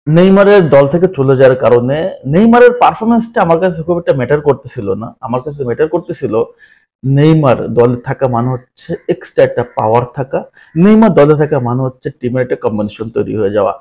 নেইমারের দল থেকে চলে যাওয়ার কারণে নেইমারের পারফরমেন্সটা আমার কাছে খুব একটা ম্যাটার করতেছিল না। আমার কাছে ম্যাটার করতেছিল নেইমার দলে থাকা মানে হচ্ছে এক্সট্রা একটা পাওয়ার থাকা। নেইমার দলে থাকা মানে হচ্ছে টিমের একটা কম্বিনেশন তৈরি হয়ে যাওয়া।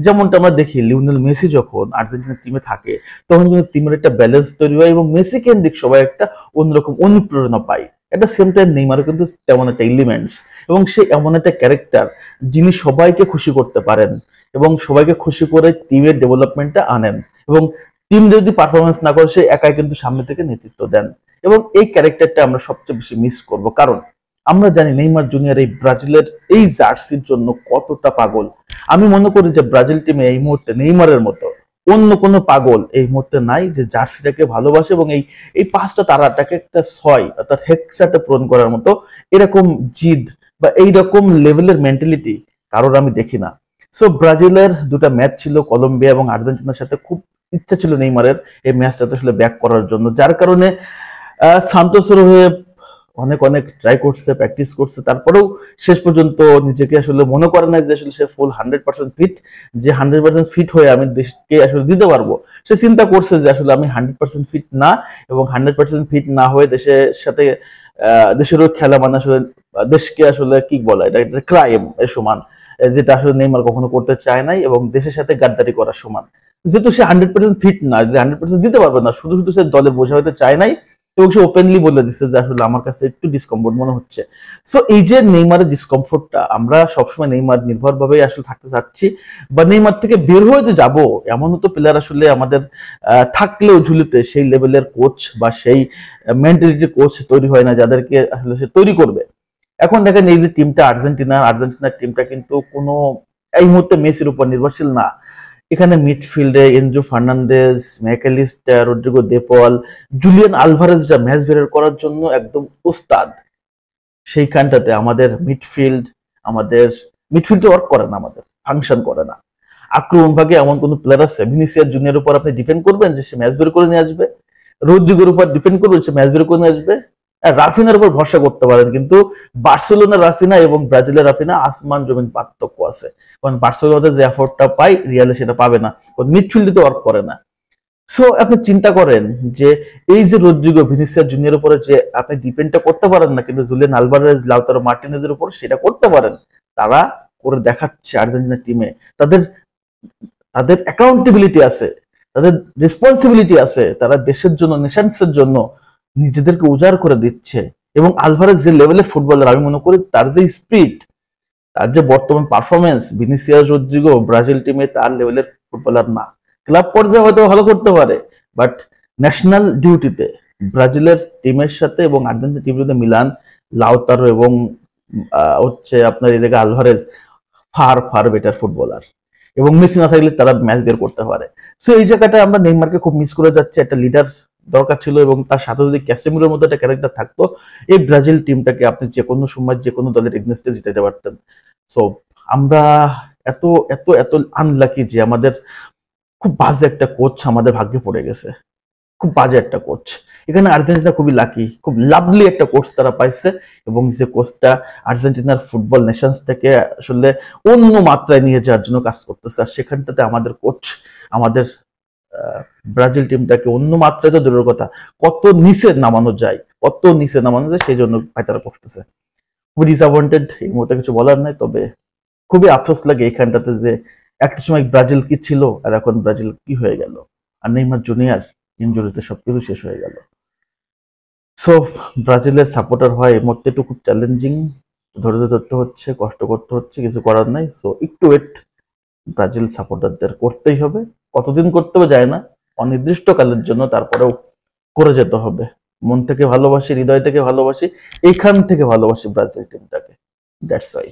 যেমনটা আমরা দেখি লিওনেল মেসি যখন আর্জেন্টিনা টিমে থাকে তখন কিন্তু টিমের একটা ব্যালেন্স তৈরি হয় এবং মেসি কেন্দ্রিক সবাই একটা অন্যরকম অনুপ্রেরণা পায়। এটা সেম টাইম নেইমারও কিন্তু তেমন একটা এলিমেন্টস এবং সে এমন একটা ক্যারেক্টার যিনি সবাইকে খুশি করতে পারেন এবং সবাইকে খুশি করে টিমের ডেভেলপমেন্টটা আনেন এবং টিম যদি পারফরমেন্স না করে সে একাই কিন্তু সামনে থেকে নেতৃত্ব দেন এবং এই ক্যারেক্টারটা আমরা সবচেয়ে বেশি মিস করব। কারণ আমরা জানি নেইমার জুনিয়র এই ব্রাজিলের এই জার্সির জন্য কতটা পাগল। আমি মনে করি যে ব্রাজিল টিমে এই মুহূর্তে নেইমারের মতো অন্য কোনো পাগল এই মুহূর্তে নাই যে জার্সিটাকে ভালোবাসে এবং এই পাঁচটা তারাটাকে একটা ছয় অর্থাৎ হেক্সাতে পূরণ করার মতো এরকম জিদ বা এইরকম লেভেলের মেন্টালিটি কারোর আমি দেখি না। সো ব্রাজিলের দুটা ম্যাচ ছিল কলম্বিয়া এবং আর্জেন্টিনার সাথে, খুব ইচ্ছা ছিল নেইমারের এই ম্যাচটাতে আসলে ব্যাক করার জন্য, যার কারণে সান্তোসের হয়ে অনেক অনেক ট্রাই করছে, প্র্যাকটিস করছে, তারপরেও শেষ পর্যন্ত নিজেকে আসলে মনে করে না যে আসলে সে ফুল 100% ফিট, যে 100% ফিট হয়ে আমি দেশকে আসলে দিতে পারবো। সে চিন্তা করছে যে আসলে আমি 100% ফিট না এবং 100% ফিট না হয়ে দেশের সাথে দেশেরও খেলা মানে আসলে দেশকে আসলে কি বলা, এটা একটা ক্রাইম এর সমান, যেটা আসলে নেইমার কখনো করতে চায় নাই এবং দেশের সাথে গাদ্দারি করার সমান। যেহেতু সে 100% ফিট না, যে 100% দিতে পারবে না, শুধু শুধু সে দলে বোঝা হতে চায় নাই এবং সে ওপেনলি বলে দিচ্ছে যে আসলে আমার কাছে একটু ডিসকমফোর্ট মনে হচ্ছে। সো এই যে নেইমারের ডিসকমফোর্টটা, আমরা সবসময় নেইমার নির্ভর ভাবেই আসলে থাকতে চাচ্ছি বা নেইমার থেকে বের হয়ে যে যাবো এমনও তো প্লেয়ার আসলে আমাদের থাকলেও ঝুলিতে সেই লেভেলের কোচ বা সেই মেন্টালিটির কোচ তৈরি হয় না যাদেরকে আসলে সে তৈরি করবে। এখন দেখেন এই যে টিমটা আর্জেন্টিনার টিমটা কিন্তু কোনো এই মুহূর্তে মেসির উপর নির্ভরশীল না। এখানে মিডফিল্ডে Enzo Fernandez, MacAllister, Rodrigo De Paul, Julian আলভারেজরা ম্যাচ বের করার জন্য একদম উস্তাদ। সেইখানটাতে আমাদের মিডফিল্ডে ওয়ার্ক করে না, আমাদের ফাংশন করে না। আক্রমণ ভাগে এমন কোন প্লেয়ার আছে ভিনিসিয়াস জুনিয়র উপর আপনি ডিপেন্ড করবেন যে সে ম্যাচ বের করে নিয়ে আসবে? রদ্রিগোর উপর ডিপেন্ড করবেন সে ম্যাচ বের করে নিয়ে আসবে? রাফিনার উপর ভরসা করতে পারেন, কিন্তু বার্সেলোনার রাফিনা এবং ব্রাজিলের রাফিনা আসমান জমিন পার্থক্য আছে। কারণ বার্সেলোনাতে যে এফোর্টটা পায় রিয়ালে সেটা পাবে না, কারণ মিডফিল্ডে তো ওয়ার্ক করে না। সো আপনি চিন্তা করেন যে এই যে রদ্রিগো ভিনিসিয়াস জুনিয়র উপরে যে আপনি ডিপেন্ডটা করতে পারেন না, কিন্তু জুলিয়ান আলভারেজ, লাউতারো মার্টিনেজের উপর সেটা করতে পারেন। তারা করে দেখাচ্ছে আর্জেন্টিনা টিমে। তাদের তাদের অ্যাকাউন্টেবিলিটি আছে, তাদের রেসপন্সিবিলিটি আছে, তারা দেশের জন্য, নেশনসের জন্য নিজেদেরকে উজাড় করে দিচ্ছে। এবং আলভারেজ যে লেভেলের ফুটবলার, আমি মনে করি তার যে স্পিড, তার যে বর্তমান পারফরমেন্স, ভিনিসিয়াস রদ্রিগো ব্রাজিল টিমে তার লেভেলের ফুটবলার না। ক্লাব পর্যায়ে হয়তো ভালো করতে পারে, বাট ন্যাশনাল ডিউটিতে ব্রাজিলের টিমের সাথে এবং আর্জেন্টিনা টিমের সাথে মিলান, লাউতারো এবং হচ্ছে আপনার এই জায়গায় Alvarez far far better footballer এবং মেসি না থাকলে তারা ম্যাচ বের করতে পারে। সো এই জায়গাটা আমরা নেইমারকে খুব মিস করে যাচ্ছি। একটা লিডার দরকার ছিল এবং তার সাথে যদি ক্যাসেমিরোর মতো একটা ক্যারেক্টার থাকতো, এই ব্রাজিল টিমটাকে আপনি যে কোনো সময় যে কোনো দলের এগনেস্টে জিতাতে পারতেন। সো আমরা এত এত এত আনলাকি যে আমাদের খুব বাজে একটা কোচ আমাদের ভাগ্যে পড়ে গেছে, খুব বাজে একটা কোচ। এখানে আর্জেন্টিনা খুবই লাকি, খুব লাভলি একটা কোচ তারা পাইছে এবং যে কোচটা আর্জেন্টিনার ফুটবল নেশনসটাকে আসলে অন্য মাত্রায় নিয়ে যাওয়ার জন্য কাজ করতেছে। আর সেখানটাতে আমাদের কোচ আমাদের ব্রাজিল টিমটাকে অন্য মাত্রায় তো দূরের কথা, কত নিচে নামানো যায়, কত নিচে নামানো যায় সেই জন্য তারা করতেছে। খুবই ডিসঅ্যাপয়েন্টেড, এই মুহূর্তে কিছু বলার নাই। তবে খুবই আফসোস লাগে এইখানটাতে যে একটা সময় ব্রাজিল কি ছিল আর এখন ব্রাজিল কি হয়ে গেল। আর নেইমার জুনিয়র ইনজুরিতে সবকিছু শেষ হয়ে গেল। সো ব্রাজিলের সাপোর্টার হয় এই মুহূর্তে একটু খুব চ্যালেঞ্জিং, ধৈর্য ধরতে হচ্ছে, কষ্ট করতে হচ্ছে, কিছু করার নাই। সো একটু ওয়েট ব্রাজিল সাপোর্টারদের করতেই হবে। কতদিন করতে হবে যায় না, অনির্দিষ্ট কালের জন্য, তারপরেও করে যেতে হবে। মন থেকে ভালোবাসি, হৃদয় থেকে ভালোবাসি, এইখান থেকে ভালোবাসি ব্রাজিল টিমটাকে। That's why.